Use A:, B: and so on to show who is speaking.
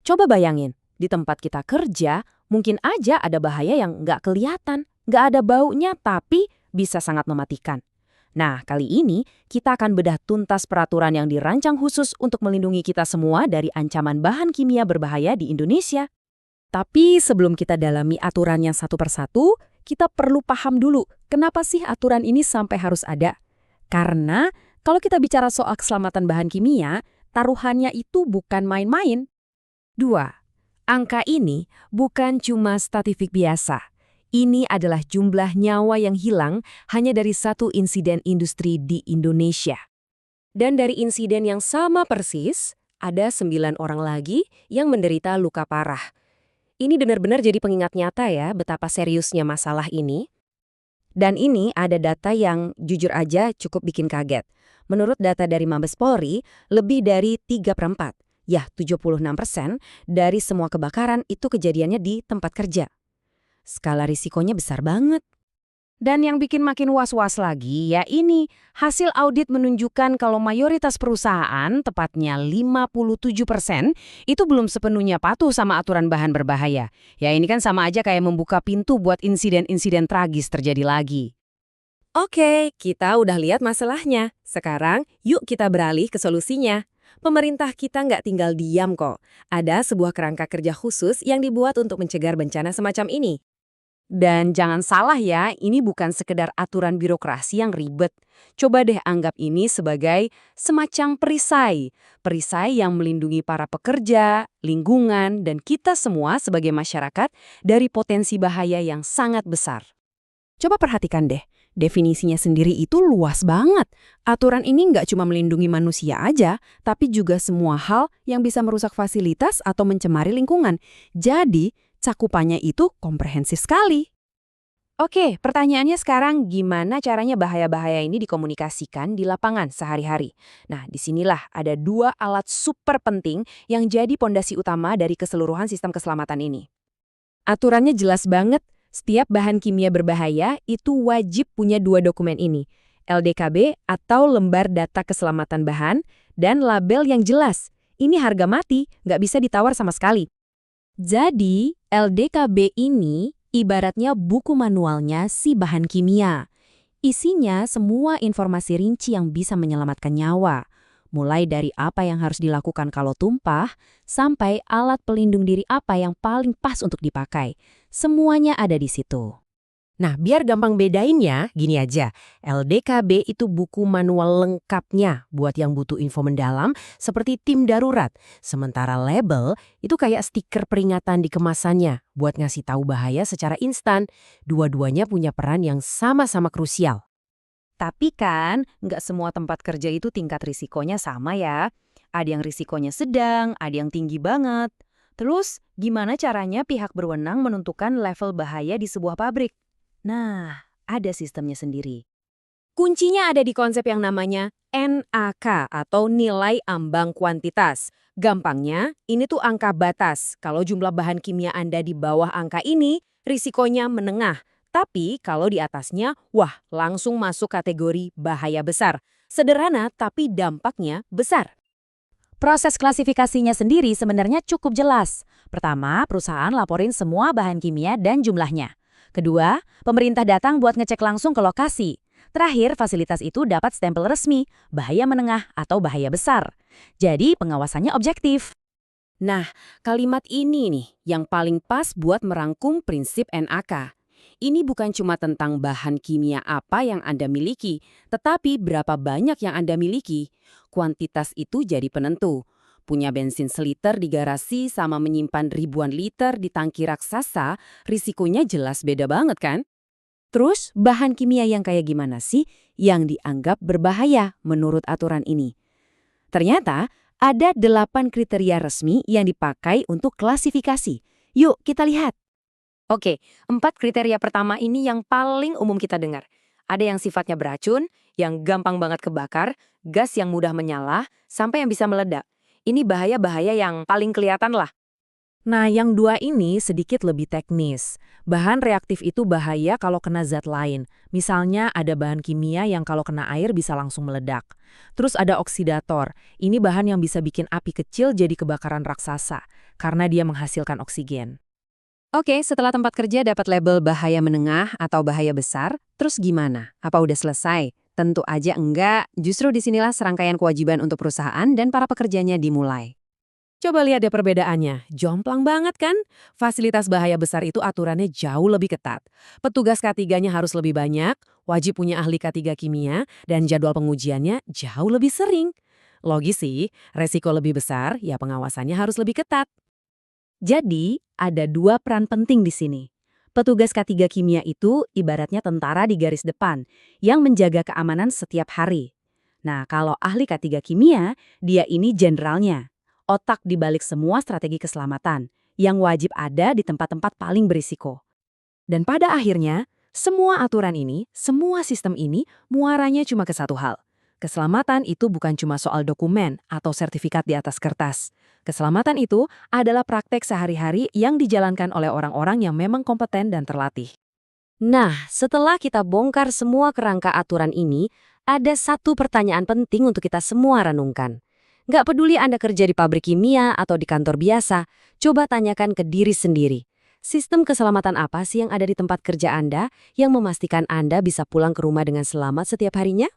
A: Coba bayangin, di tempat kita kerja, mungkin aja ada bahaya yang nggak kelihatan, nggak ada baunya, tapi bisa sangat mematikan. Nah, kali ini kita akan bedah tuntas peraturan yang dirancang khusus untuk melindungi kita semua dari ancaman bahan kimia berbahaya di Indonesia. Tapi sebelum kita dalami aturan yang satu persatu, kita perlu paham dulu kenapa sih aturan ini sampai harus ada. Karena kalau kita bicara soal keselamatan bahan kimia, taruhannya itu bukan main-main. 2. Angka ini bukan cuma statistik biasa. Ini adalah jumlah nyawa yang hilang hanya dari satu insiden industri di Indonesia. Dan dari insiden yang sama persis, ada 9 orang lagi yang menderita luka parah. Ini benar-benar jadi pengingat nyata ya betapa seriusnya masalah ini. Dan ini ada data yang jujur aja cukup bikin kaget. Menurut data dari Mabes Polri, lebih dari 3/4, ya 76% dari semua kebakaran itu kejadiannya di tempat kerja. Skala risikonya besar banget. Dan yang bikin makin was-was lagi ya ini, hasil audit menunjukkan kalau mayoritas perusahaan, tepatnya 57%, itu belum sepenuhnya patuh sama aturan bahan berbahaya. Ya ini kan sama aja kayak membuka pintu buat insiden-insiden tragis terjadi lagi. Oke, kita udah lihat masalahnya. Sekarang yuk kita beralih ke solusinya. Pemerintah kita nggak tinggal diam kok. Ada sebuah kerangka kerja khusus yang dibuat untuk mencegah bencana semacam ini. Dan jangan salah ya, ini bukan sekedar aturan birokrasi yang ribet. Coba deh anggap ini sebagai semacam perisai. Perisai yang melindungi para pekerja, lingkungan, dan kita semua sebagai masyarakat dari potensi bahaya yang sangat besar. Coba perhatikan deh, definisinya sendiri itu luas banget. Aturan ini nggak cuma melindungi manusia aja, tapi juga semua hal yang bisa merusak fasilitas atau mencemari lingkungan. Jadi, cakupannya itu komprehensif sekali. Oke, pertanyaannya sekarang gimana caranya bahaya-bahaya ini dikomunikasikan di lapangan sehari-hari? Nah, disinilah ada 2 alat super penting yang jadi pondasi utama dari keseluruhan sistem keselamatan ini. Aturannya jelas banget, setiap bahan kimia berbahaya itu wajib punya 2 dokumen ini, LDKB atau Lembar Data Keselamatan Bahan, dan label yang jelas. Ini harga mati, nggak bisa ditawar sama sekali. Jadi, LDKB ini ibaratnya buku manualnya si bahan kimia. Isinya semua informasi rinci yang bisa menyelamatkan nyawa. Mulai dari apa yang harus dilakukan kalau tumpah, sampai alat pelindung diri apa yang paling pas untuk dipakai. Semuanya ada di situ. Nah, biar gampang bedainnya, gini aja. LDKB itu buku manual lengkapnya buat yang butuh info mendalam seperti tim darurat. Sementara label itu kayak stiker peringatan di kemasannya buat ngasih tahu bahaya secara instan. Dua-duanya punya peran yang sama-sama krusial. Tapi kan, nggak semua tempat kerja itu tingkat risikonya sama ya. Ada yang risikonya sedang, ada yang tinggi banget. Terus, gimana caranya pihak berwenang menentukan level bahaya di sebuah pabrik? Nah, ada sistemnya sendiri. Kuncinya ada di konsep yang namanya NAK atau nilai ambang kuantitas. Gampangnya, ini tuh angka batas. Kalau jumlah bahan kimia Anda di bawah angka ini, risikonya menengah. Tapi kalau di atasnya, wah langsung masuk kategori bahaya besar. Sederhana tapi dampaknya besar. Proses klasifikasinya sendiri sebenarnya cukup jelas. Pertama, perusahaan laporin semua bahan kimia dan jumlahnya. Kedua, pemerintah datang buat ngecek langsung ke lokasi. Terakhir, fasilitas itu dapat stempel resmi, bahaya menengah atau bahaya besar. Jadi, pengawasannya objektif. Nah, kalimat ini nih yang paling pas buat merangkum prinsip NAK. Ini bukan cuma tentang bahan kimia apa yang Anda miliki, tetapi berapa banyak yang Anda miliki. Kuantitas itu jadi penentu. Punya bensin seliter di garasi sama menyimpan ribuan liter di tangki raksasa, risikonya jelas beda banget kan? Terus, bahan kimia yang kayak gimana sih yang dianggap berbahaya menurut aturan ini? Ternyata, ada 8 kriteria resmi yang dipakai untuk klasifikasi. Yuk, kita lihat. Oke, 4 kriteria pertama ini yang paling umum kita dengar. Ada yang sifatnya beracun, yang gampang banget kebakar, gas yang mudah menyala, sampai yang bisa meledak. Ini bahaya-bahaya yang paling kelihatan lah. Nah, yang 2 ini sedikit lebih teknis. Bahan reaktif itu bahaya kalau kena zat lain. Misalnya ada bahan kimia yang kalau kena air bisa langsung meledak. Terus ada oksidator. Ini bahan yang bisa bikin api kecil jadi kebakaran raksasa. karena dia menghasilkan oksigen.
B: Oke, setelah tempat kerja dapat label bahaya menengah atau bahaya besar, terus gimana? Apa udah selesai? Tentu aja enggak, justru disinilah serangkaian kewajiban untuk perusahaan dan para pekerjanya dimulai.
A: Coba lihat deh perbedaannya, jomplang banget kan? Fasilitas bahaya besar itu aturannya jauh lebih ketat. Petugas K3-nya harus lebih banyak, wajib punya ahli K3 kimia, dan jadwal pengujiannya jauh lebih sering. Logis sih, resiko lebih besar, ya pengawasannya harus lebih ketat.
B: Jadi, ada dua peran penting di sini. Petugas K3 kimia itu ibaratnya tentara di garis depan yang menjaga keamanan setiap hari. Nah, kalau ahli K3 kimia, dia ini jenderalnya. Otak di balik semua strategi keselamatan yang wajib ada di tempat-tempat paling berisiko. Dan pada akhirnya, semua aturan ini, semua sistem ini, muaranya cuma ke satu hal. Keselamatan itu bukan cuma soal dokumen atau sertifikat di atas kertas. Keselamatan itu adalah praktek sehari-hari yang dijalankan oleh orang-orang yang memang kompeten dan terlatih.
A: Nah, setelah kita bongkar semua kerangka aturan ini, ada satu pertanyaan penting untuk kita semua renungkan. Nggak peduli Anda kerja di pabrik kimia atau di kantor biasa, coba tanyakan ke diri sendiri. Sistem keselamatan apa sih yang ada di tempat kerja Anda yang memastikan Anda bisa pulang ke rumah dengan selamat setiap harinya?